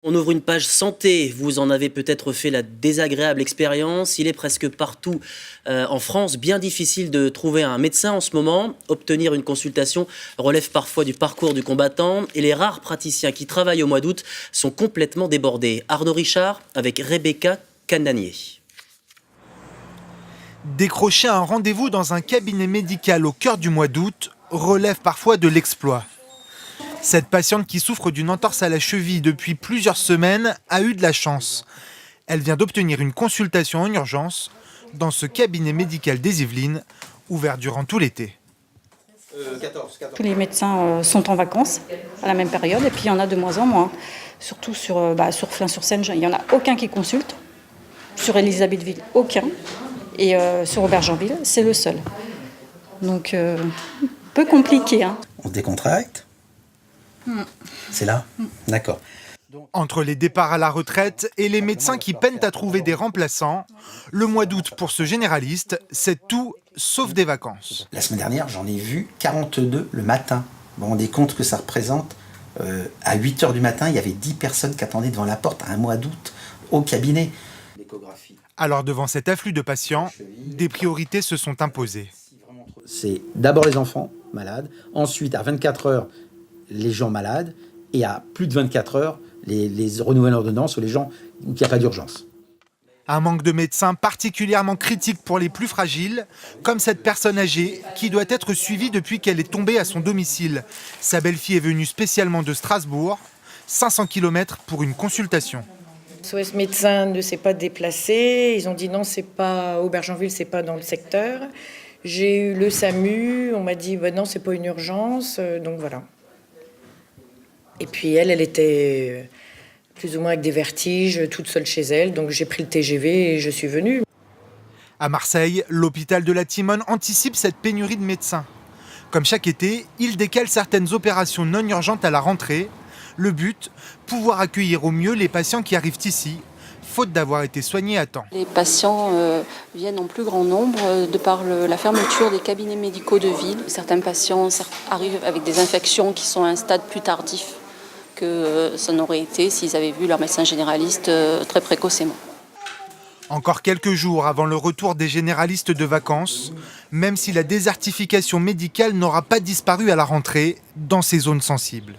On ouvre une page santé, vous en avez peut-être fait la désagréable expérience. Il est presque partout en France bien difficile de trouver un médecin en ce moment. Obtenir une consultation relève parfois du parcours du combattant et les rares praticiens qui travaillent au mois d'août sont complètement débordés. Arnaud Richard avec Rebecca Candanier. Décrocher un rendez-vous dans un cabinet médical au cœur du mois d'août relève parfois de l'exploit. Cette patiente qui souffre d'une entorse à la cheville depuis plusieurs semaines a eu de la chance. Elle vient d'obtenir une consultation en urgence dans ce cabinet médical des Yvelines, ouvert durant tout l'été. Tous les médecins sont en vacances à la même période et puis il y en a de moins en moins. Surtout sur Flins-sur-Seine, il n'y en a aucun qui consulte. Sur Élisabethville, aucun. Et sur Aubergenville, c'est le seul. Donc, peu compliqué. Hein. On se décontracte. C'est là. D'accord. Entre les départs à la retraite et les médecins qui peinent à trouver des remplaçants, le mois d'août pour ce généraliste, c'est tout sauf des vacances. La semaine dernière, j'en ai vu 42 le matin. Vous vous rendez compte que ça représente à 8 h du matin, il y avait 10 personnes qui attendaient devant la porte à un mois d'août au cabinet. Alors devant cet afflux de patients, des priorités se sont imposées. C'est d'abord les enfants malades, ensuite à 24 heures, les gens malades, et à plus de 24 heures, les renouvellements d'ordonnance ou les gens où il n'y a pas d'urgence. Un manque de médecins particulièrement critique pour les plus fragiles, comme cette personne âgée qui doit être suivie depuis qu'elle est tombée à son domicile. Sa belle-fille est venue spécialement de Strasbourg, 500 km pour une consultation. SOS Médecins ne s'est pas déplacé, ils ont dit non, c'est pas Aubergenville, c'est pas dans le secteur. J'ai eu le SAMU, on m'a dit non, c'est pas une urgence, donc voilà. Et puis elle était plus ou moins avec des vertiges, toute seule chez elle, donc j'ai pris le TGV et je suis venue. À Marseille, l'hôpital de la Timone anticipe cette pénurie de médecins. Comme chaque été, il décale certaines opérations non urgentes à la rentrée. Le but, pouvoir accueillir au mieux les patients qui arrivent ici, faute d'avoir été soignés à temps. Les patients viennent en plus grand nombre de par la fermeture des cabinets médicaux de ville. Certains patients arrivent avec des infections qui sont à un stade plus tardif que ça n'aurait été s'ils avaient vu leur médecin généraliste très précocement. Encore quelques jours avant le retour des généralistes de vacances, même si la désertification médicale n'aura pas disparu à la rentrée dans ces zones sensibles.